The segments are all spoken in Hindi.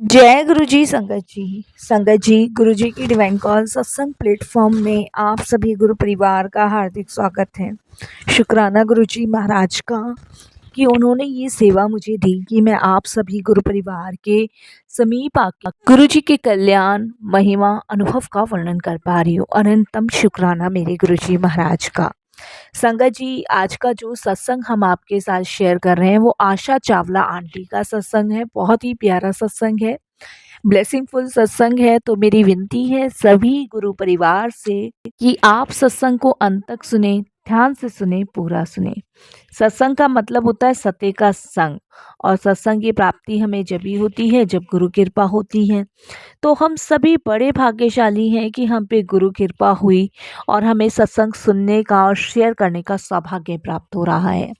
जय गुरु जी संगत जी गुरु जी की डिवाइन कॉल सत्संग प्लेटफॉर्म में आप सभी गुरु परिवार का हार्दिक स्वागत है। शुक्राना गुरु जी महाराज का कि उन्होंने ये सेवा मुझे दी कि मैं आप सभी गुरु परिवार के समीप आकर गुरु जी के कल्याण महिमा अनुभव का वर्णन कर पा रही हूँ। अनंतम शुक्राना मेरे गुरु जी महाराज का। संगत जी, आज का जो सत्संग हम आपके साथ शेयर कर रहे हैं वो आशा चावला आंटी का सत्संग है। बहुत ही प्यारा सत्संग है, ब्लेसिंगफुल सत्संग है। तो मेरी विनती है सभी गुरु परिवार से कि आप सत्संग को अंत तक सुने, ध्यान से सुने, पूरा सुने। सत्संग का मतलब होता है सत्य का संग, और सत्संग की प्राप्ति हमें जब ही होती है जब गुरु कृपा होती है। तो हम सभी बड़े भाग्यशाली हैं कि हम पे गुरु कृपा हुई और हमें सत्संग सुनने का और शेयर करने का सौभाग्य प्राप्त हो रहा है।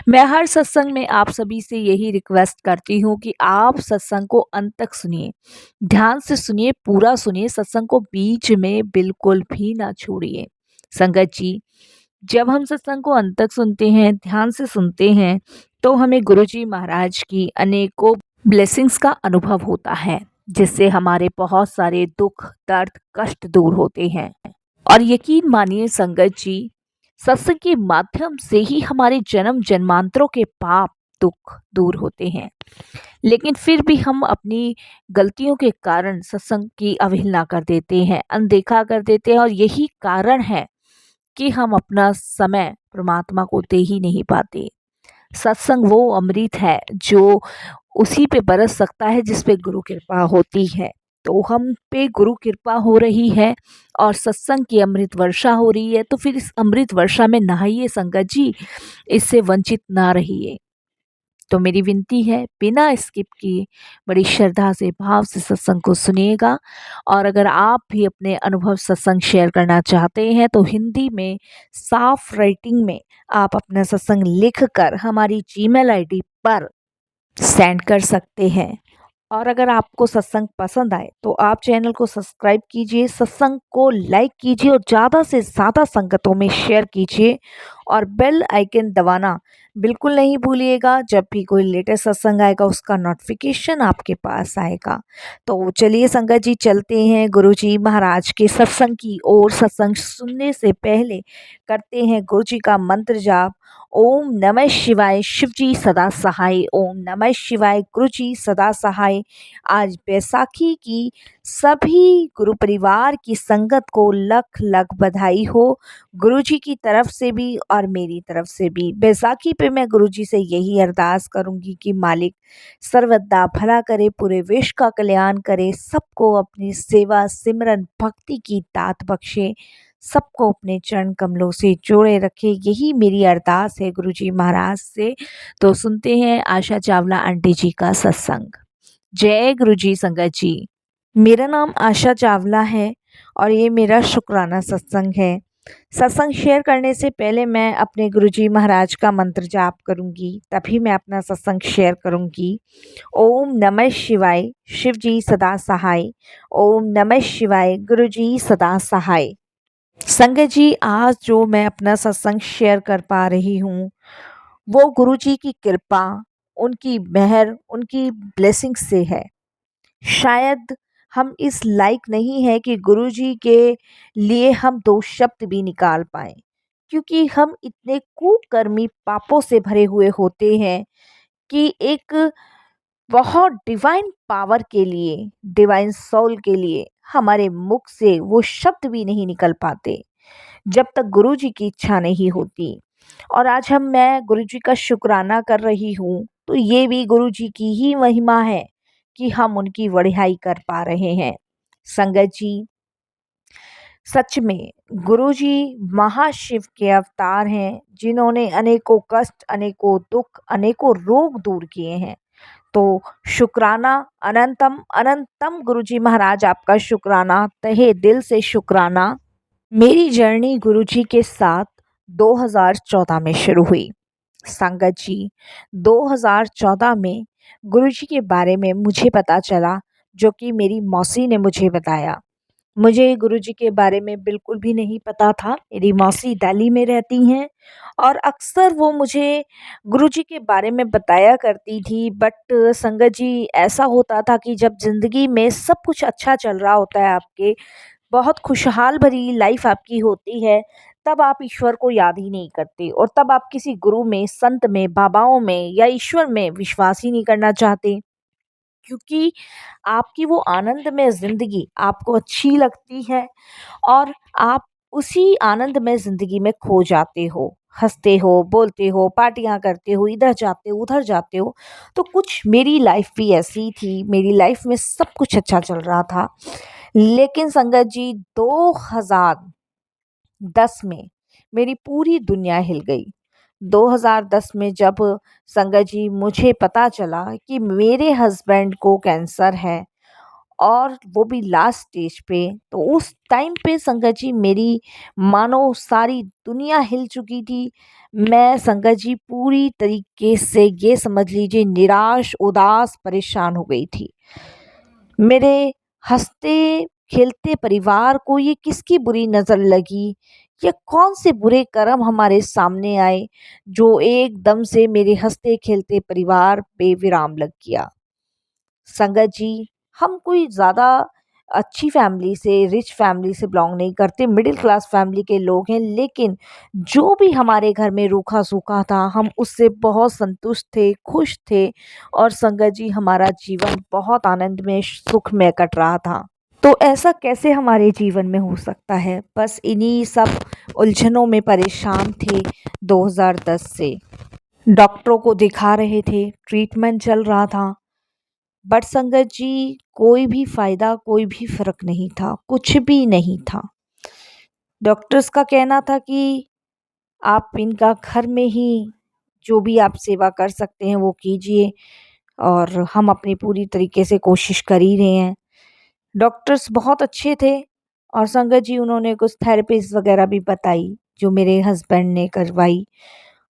मैं हर सत्संग में आप सभी से यही रिक्वेस्ट करती हूँ कि आप सत्संग को अंत तक सुनिए, ध्यान से सुनिए, पूरा सुनिए, सत्संग को बीच में बिल्कुल भी ना छोड़िए। संगत जी, जब हम सत्संग को अंत तक सुनते हैं, ध्यान से सुनते हैं, तो हमें गुरुजी महाराज की अनेकों ब्लेसिंग्स का अनुभव होता है, जिससे हमारे बहुत सारे दुख, दर्द, कष्ट दूर होते हैं। और यकीन मानिए संगत जी, सत्संग के माध्यम से ही हमारे जन्म जन्मांतरों के पाप दुख दूर होते हैं। लेकिन फिर भी हम अपनी गलतियों के कारण सत्संग की अवहेलना कर देते हैं, अनदेखा कर देते हैं, और यही कारण है कि हम अपना समय परमात्मा को दे ही नहीं पाते। सत्संग वो अमृत है जो उसी पे बरस सकता है जिस पे गुरु कृपा होती है। तो हम पे गुरु कृपा हो रही है और सत्संग की अमृत वर्षा हो रही है, तो फिर इस अमृत वर्षा में नहाइए संगत जी, इससे वंचित ना रहिए। तो मेरी विनती है बिना स्किप किए बड़ी श्रद्धा से, भाव से सत्संग को सुनिएगा। और अगर आप भी अपने अनुभव सत्संग शेयर करना चाहते हैं तो हिंदी में साफ राइटिंग में आप अपना सत्संग लिख कर हमारी जीमेल आईडी पर सेंड कर सकते हैं। और अगर आपको सत्संग पसंद आए तो आप चैनल को सब्सक्राइब कीजिए, सत्संग को लाइक कीजिए और ज़्यादा से ज़्यादा संगतों में शेयर कीजिए, और बेल आइकन दबाना बिल्कुल नहीं भूलिएगा। जब भी कोई लेटेस्ट सत्संग आएगा उसका नोटिफिकेशन आपके पास आएगा। तो चलिए संगत जी, चलते हैं गुरु जी महाराज के सत्संग की ओर। सत्संग सुनने से पहले करते हैं गुरु जी का मंत्र जाप। ओम नमः शिवाय, शिव जी सदा सहाय। ओम नमः शिवाय, गुरु जी सदा सहाय। आज बैसाखी की सभी गुरु परिवार की संगत को लख लख बधाई हो, गुरु जी की तरफ से भी और मेरी तरफ से भी। बैसाखी पे मैं गुरु जी से यही अरदास करूंगी कि मालिक सर्वदा भला करे, पूरे विश्व का कल्याण करे, सबको अपनी सेवा सिमरन भक्ति की दात बख्शे, सबको अपने चरण कमलों से जोड़े रखे। यही मेरी अरदास है गुरु जी महाराज से। तो सुनते हैं आशा चावला आंटी जी का सत्संग। जय गुरु जी संगत जी। मेरा नाम आशा चावला है और ये मेरा शुक्राना सत्संग है। सत्संग शेयर करने से पहले मैं अपने गुरुजी महाराज का मंत्र जाप करूंगी, तभी मैं अपना सत्संग शेयर करूंगी। ओम नमः शिवाय, शिव जी सदा सहाय। ओम नमः शिवाय, गुरु जी सदा सहाय। संगत जी, आज जो मैं अपना सत्संग शेयर कर पा रही हूँ वो गुरु जी की कृपा, उनकी मेहर, उनकी ब्लेसिंग से है। शायद हम इस लायक नहीं है कि गुरु जी के लिए हम दो शब्द भी निकाल पाए, क्योंकि हम इतने कुकर्मी पापों से भरे हुए होते हैं कि एक बहुत डिवाइन पावर के लिए, डिवाइन सोल के लिए हमारे मुख से वो शब्द भी नहीं निकल पाते जब तक गुरु जी की इच्छा नहीं होती। और आज मैं गुरु जी का शुक्राना कर रही हूँ, तो ये भी गुरु जी की ही महिमा है कि हम उनकी वड़ियाई कर पा रहे हैं। संगत जी, सच में गुरु जी महाशिव के अवतार हैं, जिन्होंने अनेकों कष्ट, अनेकों दुख, अनेकों रोग दूर किए हैं। तो शुक्राना, अनंतम अनंतम गुरु जी महाराज, आपका शुक्राना, तहे दिल से शुक्राना। मेरी जर्नी गुरुजी के साथ 2014 में शुरू हुई। संगत जी, 2014 में गुरुजी के बारे में मुझे पता चला, जो कि मेरी मौसी ने मुझे बताया। मुझे गुरुजी के बारे में बिल्कुल भी नहीं पता था। मेरी मौसी दिल्ली में रहती हैं और अक्सर वो मुझे गुरुजी के बारे में बताया करती थी। बट संगत जी, ऐसा होता था कि जब ज़िंदगी में सब कुछ अच्छा चल रहा होता है आपके, बहुत खुशहाल भरी लाइफ आपकी होती है, तब आप ईश्वर को याद ही नहीं करते और तब आप किसी गुरु में, संत में, बाबाओं में या ईश्वर में विश्वास ही नहीं करना चाहते। क्योंकि आपकी वो आनंदमय ज़िंदगी आपको अच्छी लगती है और आप उसी आनंदमय ज़िंदगी में खो जाते हो। हँसते हो, बोलते हो, पार्टियाँ करते हो, इधर जाते हो, उधर जाते हो। तो कुछ मेरी लाइफ़ भी ऐसी थी, मेरी लाइफ़ में सब कुछ अच्छा चल रहा था। लेकिन संगत जी, 2010 में मेरी पूरी दुनिया हिल गई। 2010 में जब संगत जी मुझे पता चला कि मेरे हस्बैंड को कैंसर है और वो भी लास्ट स्टेज पे, तो उस टाइम पे संगत जी मेरी मानो सारी दुनिया हिल चुकी थी। मैं संगत जी पूरी तरीके से ये समझ लीजिए निराश, उदास, परेशान हो गई थी। मेरे हँसते-खेलते परिवार को ये किसकी बुरी नज़र लगी? ये कौन से बुरे कर्म हमारे सामने आए, जो एकदम से मेरे हँसते-खेलते परिवार पे विराम लग गया? संगत जी, हम कोई ज़्यादा अच्छी फैमिली से, रिच फैमिली से बिलॉन्ग नहीं करते, मिडिल क्लास फैमिली के लोग हैं, लेकिन जो भी हमारे घर में रूखा-सूखा था, हम उससे बहुत संतुष्ट थे, खुश थे और संगत जी हमारा जीवन बहुत आनंदमय, सुखमय कट रहा था। तो ऐसा कैसे हमारे जीवन में हो सकता है? बस इन्हीं सब उलझनों में परेशान थे 2010 से। डॉक्टरों को दिखा रहे थे, ट्रीटमेंट चल रहा था। बट संगत जी, कोई भी फ़ायदा, कोई भी फ़र्क नहीं था, कुछ भी नहीं था। डॉक्टर्स का कहना था कि आप इनका घर में ही जो भी आप सेवा कर सकते हैं वो कीजिए और हम अपनी पूरी तरीके से कोशिश कर ही रहे हैं। डॉक्टर्स बहुत अच्छे थे और संगत जी उन्होंने कुछ थेरेपीज़ वग़ैरह भी बताई, जो मेरे हस्बैंड ने करवाई।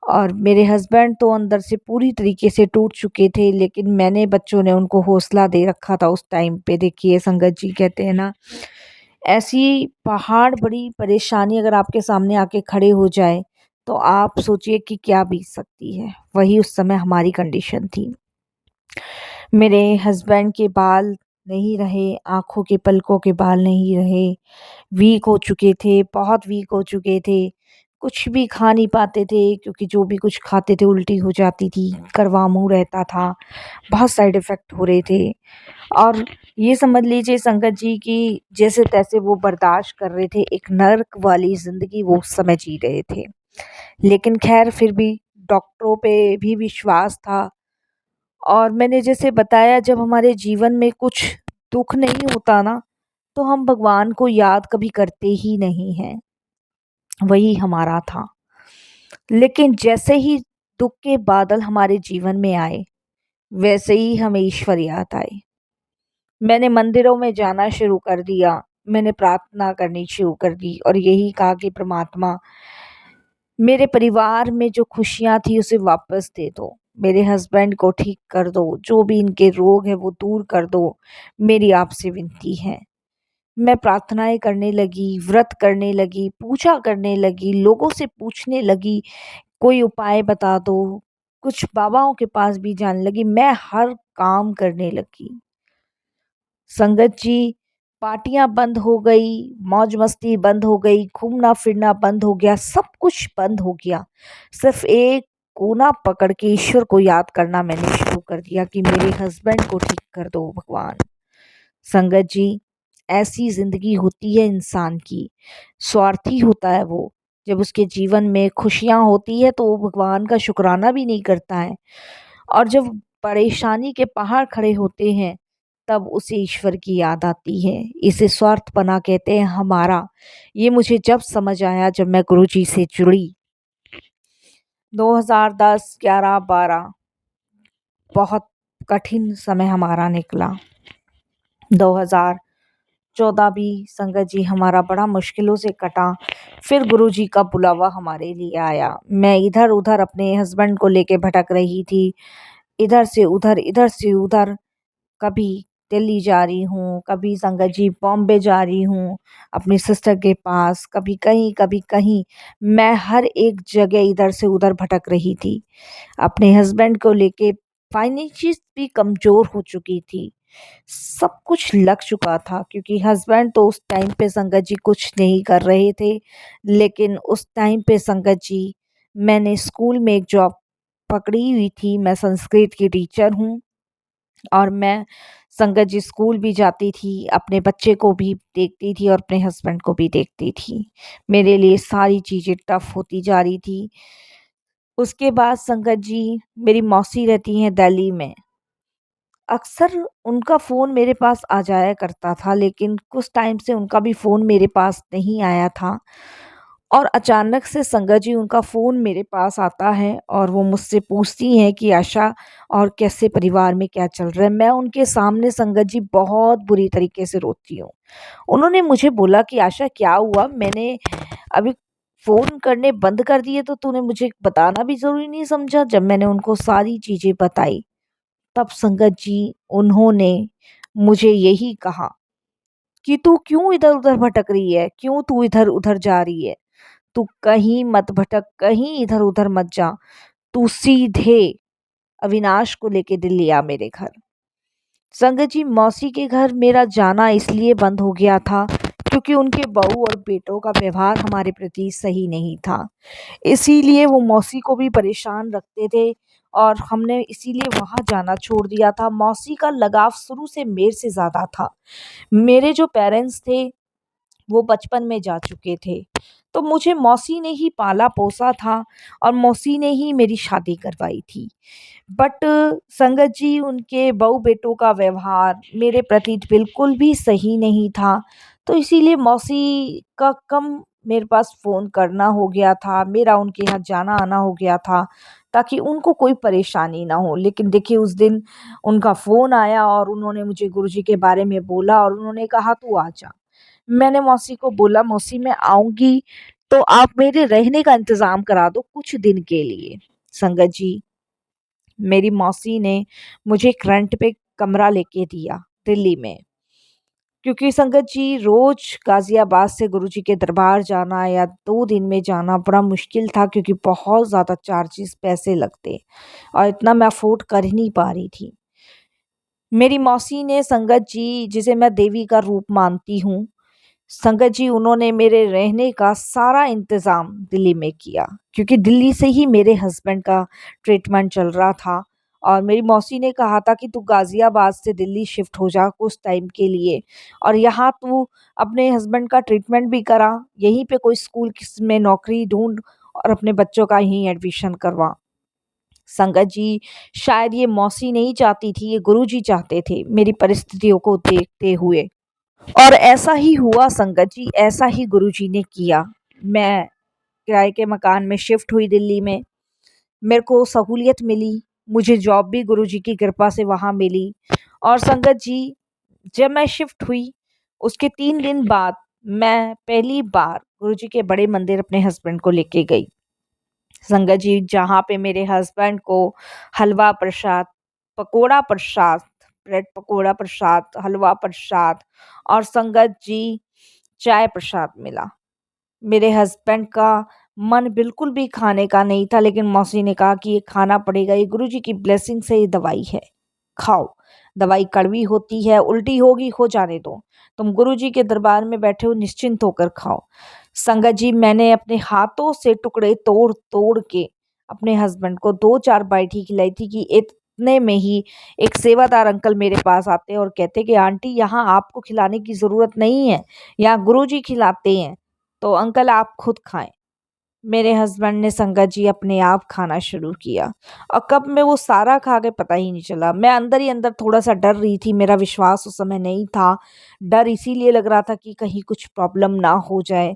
और मेरे हस्बैंड तो अंदर से पूरी तरीके से टूट चुके थे, लेकिन मैंने बच्चों ने उनको हौसला दे रखा था उस टाइम पे। देखिए संगत जी, कहते हैं ना, ऐसी पहाड़ बड़ी परेशानी अगर आपके सामने आके खड़े हो जाए, तो आप सोचिए कि क्या बीत सकती है। वही उस समय हमारी कंडीशन थी। मेरे हस्बैंड के बाल नहीं रहे, आँखों के पलकों के बाल नहीं रहे, वीक हो चुके थे, बहुत वीक हो चुके थे। कुछ भी खा नहीं पाते थे क्योंकि जो भी कुछ खाते थे उल्टी हो जाती थी, कड़वा मुँह रहता था, बहुत साइड इफ़ेक्ट हो रहे थे। और ये समझ लीजिए संगत जी कि जैसे-तैसे वो बर्दाश्त कर रहे थे, एक नर्क वाली ज़िंदगी वो उस समय जी रहे थे। लेकिन ख़ैर फिर भी डॉक्टरों पे भी विश्वास था और मैंने जैसे बताया, जब हमारे जीवन में कुछ दुःख नहीं होता ना, तो हम भगवान को याद कभी करते ही नहीं हैं। वही हमारा था। लेकिन जैसे ही दुःख के बादल हमारे जीवन में आए, वैसे ही हमें ईश्वर याद आए। मैंने मंदिरों में जाना शुरू कर दिया, मैंने प्रार्थना करनी शुरू कर दी और यही कहा कि परमात्मा, मेरे परिवार में जो खुशियाँ थी उसे वापस दे दो। मेरे हस्बैंड को ठीक कर दो, जो भी इनके रोग हैं वो दूर कर दो, मेरी आपसे विनती है। मैं प्रार्थनाएँ करने लगी, व्रत करने लगी, पूजा करने लगी, लोगों से पूछने लगी, कोई उपाय बता दो। कुछ बाबाओं के पास भी जाने लगी, मैं हर काम करने लगी। संगत जी, पार्टियाँ बंद हो गई, मौज-मस्ती बंद हो गई, घूमना-फिरना बंद हो गया, सब कुछ बंद हो गया। सिर्फ़ एक कोना पकड़ के ईश्वर को याद करना मैंने शुरू कर दिया कि मेरे हस्बैंड को ठीक कर दो भगवान। संगत जी, ऐसी ज़िंदगी होती है इंसान की, स्वार्थी होता है वो। जब उसके जीवन में खुशियाँ होती है तो वो भगवान का शुकराना भी नहीं करता है और जब परेशानी के पहाड़ खड़े होते हैं, तब उसे ईश्वर की याद आती है। इसे स्वार्थपना कहते हैं हमारा। ये मुझे जब समझ आया, जब मैं गुरुजी से जुड़ी। 2010, 11, 12 बहुत कठिन समय हमारा निकला। 2014 भी संगत जी हमारा बड़ा मुश्किलों से कटा। फिर गुरुजी का बुलावा हमारे लिए आया। मैं इधर-उधर अपने हस्बैंड को लेके भटक रही थी। इधर से उधर, इधर से उधर, कभी दिल्ली जा रही हूँ, कभी संगत जी बॉम्बे जा रही हूँ अपनी सिस्टर के पास, कभी कहीं। मैं हर एक जगह इधर से उधर भटक रही थी। अपने हस्बैंड को लेके फाइनेंशियली भी कमज़ोर हो चुकी थी। सब कुछ लग चुका था क्योंकि हस्बैंड तो उस टाइम पे संगत जी कुछ नहीं कर रहे थे। लेकिन उस टाइम पे संगत जी मैंने स्कूल में एक जॉब पकड़ी हुई थी। मैं संस्कृत की टीचर हूँ और मैं संगत जी स्कूल भी जाती थी, अपने बच्चे को भी देखती थी और अपने हस्बैंड को भी देखती थी। मेरे लिए सारी चीज़ें टफ़ होती जा रही थी। उसके बाद संगत जी मेरी मौसी रहती हैं दिल्ली में। अक्सर उनका फ़ोन मेरे पास आ जाया करता था, लेकिन कुछ टाइम से उनका भी फ़ोन मेरे पास नहीं आया था और अचानक से संगत जी उनका फ़ोन मेरे पास आता है और वो मुझसे पूछती हैं कि आशा और कैसे परिवार में क्या चल रहा है? मैं उनके सामने संगत जी बहुत बुरी तरीके से रोती हूँ। उन्होंने मुझे बोला कि आशा क्या हुआ? मैंने अभी फ़ोन करने बंद कर दिए तो तूने मुझे बताना भी ज़रूरी नहीं समझा? जब मैंने उनको सारी चीज़ें बताई तब संगत जी उन्होंने मुझे यही कहा कि तू क्यों इधर-उधर भटक रही है? क्यों तू इधर-उधर जा रही है? तू कहीं मत भटक, कहीं इधर-उधर मत जा। तू सीधे अविनाश को लेके दिल्ली आ मेरे घर। संगत जी मौसी के घर मेरा जाना इसलिए बंद हो गया था क्योंकि उनके बहू और बेटों का व्यवहार हमारे प्रति सही नहीं था। इसीलिए वो मौसी को भी परेशान रखते थे और हमने इसीलिए वहाँ जाना छोड़ दिया था। मौसी का लगाव शुरू से मेरे से ज़्यादा था। मेरे जो पेरेंट्स थे वो बचपन में जा चुके थे, तो मुझे मौसी ने ही पाला-पोसा था और मौसी ने ही मेरी शादी करवाई थी। बट संगत जी उनके बहू-बेटों का व्यवहार मेरे प्रति बिल्कुल भी सही नहीं था, तो इसीलिए मौसी का कम मेरे पास फ़ोन करना हो गया था, मेरा उनके यहाँ जाना-आना हो गया था, ताकि उनको कोई परेशानी ना हो। लेकिन देखिए उस दिन उनका फ़ोन आया और उन्होंने मुझे गुरुजी के बारे में बोला और उन्होंने कहा तू आ जा। मैंने मौसी को बोला मौसी मैं आऊँगी, तो आप मेरे रहने का इंतज़ाम करा दो कुछ दिन के लिए। संगत जी मेरी मौसी ने मुझे एक रेंट पे कमरा लेके दिया दिल्ली में, क्योंकि संगत जी रोज़ गाज़ियाबाद से गुरुजी के दरबार जाना या 2 दिन में जाना बड़ा मुश्किल था क्योंकि बहुत ज़्यादा चार्जेस पैसे लगते और इतना मैं अफ़ोर्ड कर ही नहीं पा रही थी। मेरी मौसी ने संगत जी जिसे मैं देवी का रूप मानती हूँ, संगत जी उन्होंने मेरे रहने का सारा इंतज़ाम दिल्ली में किया क्योंकि दिल्ली से ही मेरे हस्बैंड का ट्रीटमेंट चल रहा था और मेरी मौसी ने कहा था कि तू गाज़ियाबाद से दिल्ली शिफ्ट हो जा कुछ टाइम के लिए और यहाँ तू अपने हस्बैंड का ट्रीटमेंट भी करा, यहीं पे कोई स्कूल में नौकरी ढूँढ और अपने बच्चों का यहीं एडमिशन करवा। संगत जी शायद ये मौसी नहीं चाहती थी, ये गुरुजी चाहते थे मेरी परिस्थितियों को देखते हुए। और ऐसा ही हुआ संगत जी, ऐसा ही गुरुजी ने किया। मैं किराए के मकान में शिफ्ट हुई दिल्ली में। मेरे को सहूलियत मिली, मुझे जॉब भी गुरुजी की कृपा से वहाँ मिली और संगत जी जब मैं शिफ्ट हुई, उसके 3 दिन बाद मैं पहली बार गुरुजी के बड़े मंदिर अपने हस्बैंड को लेके गई। संगत जी जहाँ पे मेरे हस्बैंड को हलवा प्रसाद, पकोड़ा प्रसाद, ब्रेड पकोड़ा प्रसाद, हलवा प्रसाद और संगत जी चाय प्रसाद मिला। मेरे हस्बैंड का मन बिल्कुल भी खाने का नहीं था, लेकिन मौसी ने कहा कि ये खाना पड़ेगा, ये गुरुजी की ब्लेसिंग से ये दवाई है, खाओ। दवाई कड़वी होती है, उल्टी होगी, हो जाने दो। तुम गुरुजी के दरबार में बैठे हो, निश्चिंत होकर खाओ। संगत जी मैंने अपने हाथों से टुकड़े तोड़-तोड़ के अपने हस्बैंड को 2-4 बाइट ही खिलाई थी कि इतने में ही एक सेवादार अंकल मेरे पास आते और कहते कि आंटी यहाँ आपको खिलाने की ज़रूरत नहीं है, यहाँ गुरुजी खिलाते हैं, तो अंकल आप खुद खाएँ। मेरे हस्बैंड ने संगत जी अपने आप खाना शुरू किया और कब मैं वो सारा खा गए पता ही नहीं चला। मैं अंदर ही अंदर थोड़ा-सा डर रही थी, मेरा विश्वास उस समय नहीं था। डर इसीलिए लग रहा था कि कहीं कुछ प्रॉब्लम ना हो जाए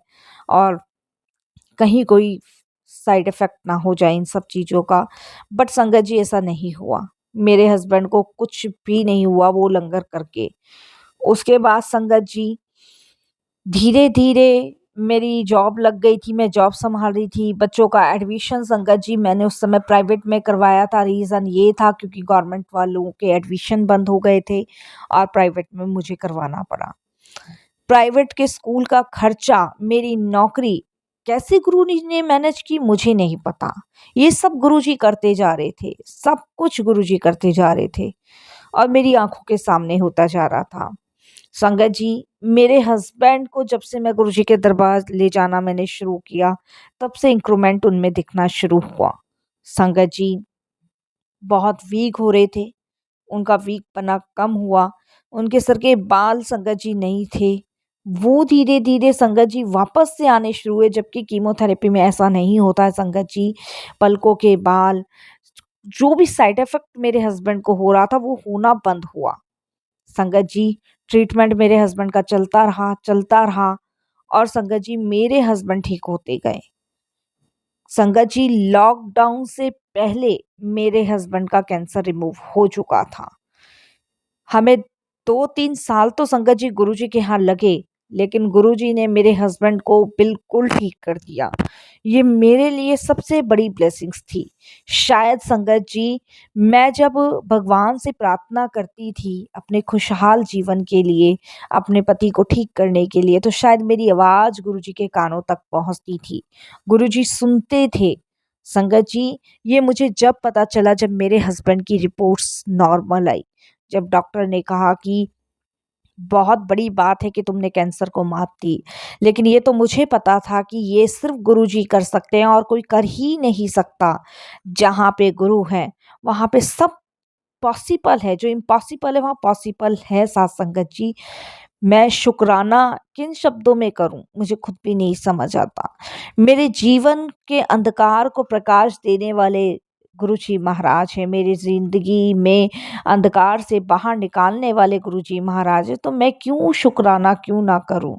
और कहीं कोई साइड इफ़ेक्ट ना हो जाए इन सब चीज़ों का। बट संगत जी ऐसा नहीं हुआ। मेरे हस्बैंड को कुछ भी नहीं हुआ वो लंगर करके। उसके बाद संगत जी धीरे-धीरे मेरी जॉब लग गई थी, मैं जॉब सँभाल रही थी, बच्चों का एडमिशन संगत जी मैंने उस समय प्राइवेट में करवाया था। रीज़न ये था क्योंकि गवर्नमेंट वालों के एडमिशन बंद हो गए थे और प्राइवेट में मुझे करवाना पड़ा। प्राइवेट के स्कूल का खर्चा, मेरी नौकरी, कैसे गुरुजी ने मैनेज की मुझे नहीं पता। ये सब गुरुजी करते जा रहे थे, सब कुछ गुरुजी करते जा रहे थे और मेरी आँखों के सामने होता जा रहा था। संगत जी, मेरे हस्बैंड को जब से मैं गुरुजी के दरबार ले जाना मैंने शुरू किया, तब से इंक्रीमेंट उनमें दिखना शुरू हुआ। संगत जी बहुत वीक हो रहे थे, उनका वीकपना कम हुआ, उनके सर के बाल संगत जी नहीं थे, वो धीरे-धीरे संगत जी वापस से आने शुरू हुए, जबकि कीमोथेरेपी में ऐसा नहीं होता है संगत जी। पलकों के बाल, जो भी साइड इफ़ेक्ट मेरे हस्बैंड को हो रहा था, वो होना बंद हुआ। संगत जी ट्रीटमेंट मेरे हस्बैंड का चलता रहा और संगत जी मेरे हस्बैंड ठीक होते गए। संगत जी लॉकडाउन से पहले मेरे हस्बैंड का कैंसर रिमूव हो चुका था। हमें 2-3 साल तो संगत जी गुरुजी के यहाँ लगे, लेकिन गुरुजी ने मेरे हस्बैंड को बिल्कुल ठीक कर दिया। ये मेरे लिए सबसे बड़ी ब्लेसिंग्स थी। शायद संगत जी मैं जब भगवान से प्रार्थना करती थी अपने खुशहाल जीवन के लिए, अपने पति को ठीक करने के लिए, तो शायद मेरी आवाज़ गुरुजी के कानों तक पहुँचती थी। गुरुजी सुनते थे। संगत जी ये मुझे जब पता चला जब मेरे हस्बैंड की रिपोर्ट्स नॉर्मल आई। जब डॉक्टर ने कहा कि बहुत बड़ी बात है कि तुमने कैंसर को मात दी। लेकिन ये तो मुझे पता था कि ये सिर्फ़ गुरुजी कर सकते हैं और कोई कर ही नहीं सकता। जहाँ पे गुरु हैं, वहाँ पे सब पॉसिबल है, जो इम्पॉसिबल है वहाँ पॉसिबल है साथ संगत जी। मैं शुकराना किन शब्दों में करूँ, मुझे खुद भी नहीं समझ आता। मेरे जीवन के अंधकार को प्रकाश देने वाले गुरुजी महाराज हैं, मेरी ज़िंदगी में अंधकार से बाहर निकालने वाले गुरुजी महाराज हैं, तो मैं क्यों शुकराना क्यों ना करूँ?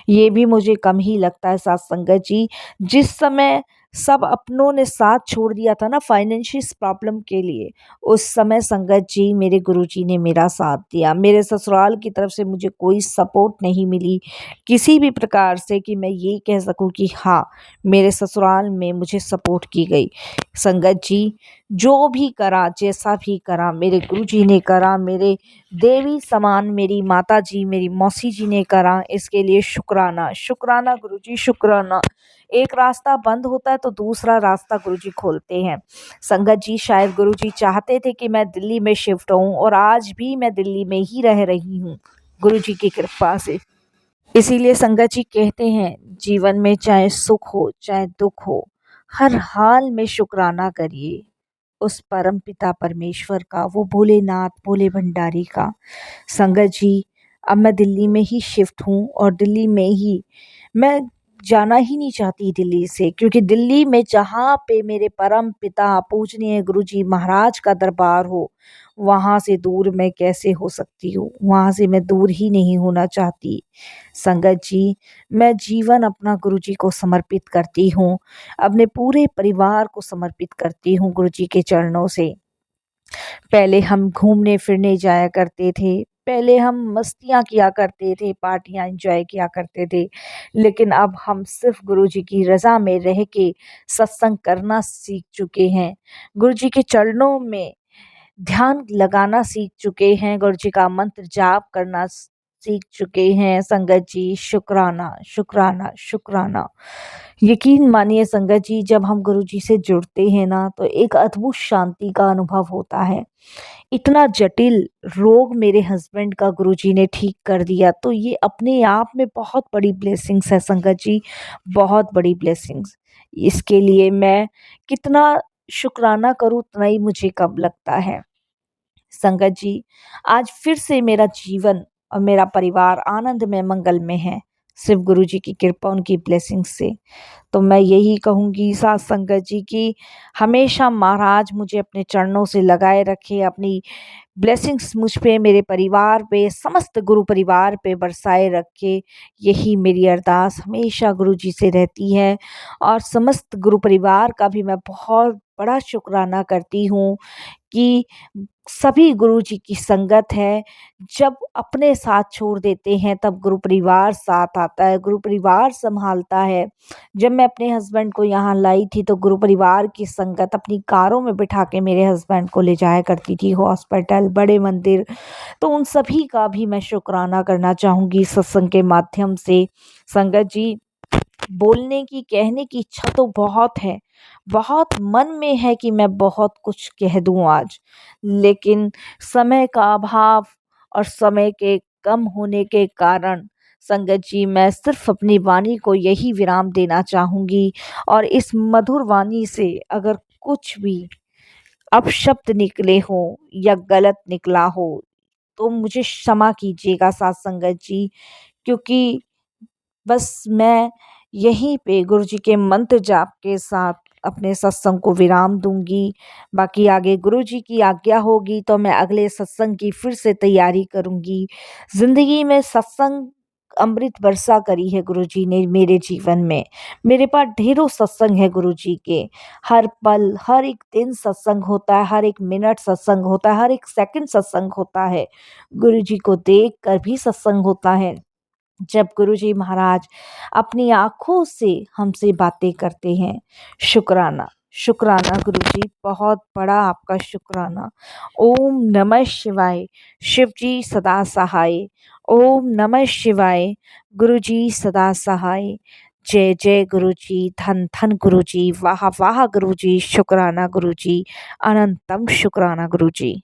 ये भी मुझे कम ही लगता है साथ संगत जी। जिस समय सब अपनों ने साथ छोड़ दिया था ना फाइनेंशियल प्रॉब्लम के लिए, उस समय संगत जी मेरे गुरुजी ने मेरा साथ दिया। मेरे ससुराल की तरफ से मुझे कोई सपोर्ट नहीं मिली किसी भी प्रकार से कि मैं ये कह सकूँ कि हाँ, मेरे ससुराल में मुझे सपोर्ट की गई। संगत जी जो भी करा, जैसा भी करा, मेरे गुरुजी ने करा, मेरे देवी समान मेरी माताजी, मेरी मौसी जी ने करा, इसके लिए शुकराना, शुकराना गुरुजी शुकराना। एक रास्ता बंद होता है तो दूसरा रास्ता गुरुजी खोलते हैं। संगत जी शायद गुरुजी चाहते थे कि मैं दिल्ली में शिफ्ट हूँ और आज भी मैं दिल्ली में ही रह रही हूँ, गुरुजी की कृपा से। इसीलिए संगत जी कहते हैं जीवन में चाहे सुख हो, चाहे दुख हो, हर हाल में शुकराना करिए उस परम पिता परमेश्वर का, वो भोलेनाथ, भोले भंडारी का। संगत जी अब मैं दिल्ली में ही शिफ्ट हूँ और दिल्ली में ही मैं जाना ही नहीं चाहती दिल्ली से, क्योंकि दिल्ली में जहाँ पे मेरे परम पिता पूजनीय गुरुजी महाराज का दरबार हो, वहाँ से दूर मैं कैसे हो सकती हूँ? वहाँ से मैं दूर ही नहीं होना चाहती। संगत जी मैं जीवन अपना गुरुजी को समर्पित करती हूँ, अपने पूरे परिवार को समर्पित करती हूँ गुरुजी के चरणों से। पहले हम घूमने-फिरने जाया करते थे, पहले हम मस्तियाँ किया करते थे, पार्टियाँ एन्जॉय किया करते थे, लेकिन अब हम सिर्फ़ गुरुजी की रज़ा में रह के सत्संग करना सीख चुके हैं। गुरुजी के चरणों में ध्यान लगाना सीख चुके हैं, गुरुजी का मंत्र जाप करना सीख चुके हैं। संगत जी शुकराना, शुकराना, शुकराना। यकीन मानिए संगत जी जब हम गुरुजी से जुड़ते हैं ना तो एक अद्भुत शांति का अनुभव होता है। इतना जटिल रोग मेरे हस्बैंड का गुरुजी ने ठीक कर दिया, तो ये अपने आप में बहुत बड़ी ब्लेसिंग्स है संगत जी, बहुत बड़ी ब्लेसिंग्स। इसके लिए मैं कितना शुकराना करूँ उतना ही मुझे कम लगता है। संगत जी आज फिर से मेरा जीवन और मेरा परिवार आनंद में मंगल में है, सिर्फ गुरुजी की कृपा उनकी ब्लेसिंग से। तो मैं यही कहूँगी साथ संगत जी कि हमेशा महाराज मुझे अपने चरणों से लगाए रखे, अपनी ब्लेसिंग्स मुझ पे, मेरे परिवार पे, समस्त गुरु परिवार पे बरसाए रखे। यही मेरी अरदास हमेशा गुरुजी से रहती है और समस्त गुरु परिवार का भी मैं बहुत बड़ा शुकराना करती हूँ कि सभी गुरु जी की संगत है। जब अपने साथ छोड़ देते हैं तब गुरु परिवार साथ आता है, गुरु परिवार संभालता है। जब मैं अपने हस्बैंड को यहाँ लाई थी तो गुरु परिवार की संगत अपनी कारों में बिठा के मेरे हस्बैंड को ले जाया करती थी, हॉस्पिटल, बड़े मंदिर। तो उन सभी का भी मैं शुक्राना करना चाहूँगी सत्संग के माध्यम से। संगत जी, बोलने की, कहने की इच्छा तो बहुत है, बहुत मन में है कि मैं बहुत कुछ कह दूं आज, लेकिन समय का अभाव और समय के कम होने के कारण संगत जी मैं सिर्फ अपनी वाणी को यही विराम देना चाहूँगी। और इस मधुर वाणी से अगर कुछ भी अपशब्द निकले हो या गलत निकला हो तो मुझे क्षमा कीजिएगा साथ संगत जी, क्योंकि बस मैं यहीं पे गुरु जी के मंत्र जाप के साथ अपने सत्संग को विराम दूंगी। बाकी आगे गुरु जी की आज्ञा होगी तो मैं अगले सत्संग की फिर से तैयारी करूंगी। जिंदगी में सत्संग अमृत वर्षा करी है गुरु जी ने मेरे जीवन में। मेरे पास ढेरों सत्संग है गुरु जी के। हर पल, हर एक दिन सत्संग होता है, हर एक मिनट सत्संग होता है, हर एक सेकंड सत्संग होता है। गुरु जी को देख कर भी सत्संग होता है। जब गुरुजी महाराज अपनी आँखों से हमसे बातें करते हैं। शुक्राना, शुक्राना गुरुजी, बहुत बड़ा आपका शुक्राना। ओम नमः शिवाय। शिव जी सदा सहाय। ओम नमः शिवाय। गुरुजी सदा सहाय। जय जय गुरुजी, धन धन गुरुजी, वाह वाह गुरुजी, शुक्राना गुरुजी, अनंतम शुक्राना गुरुजी।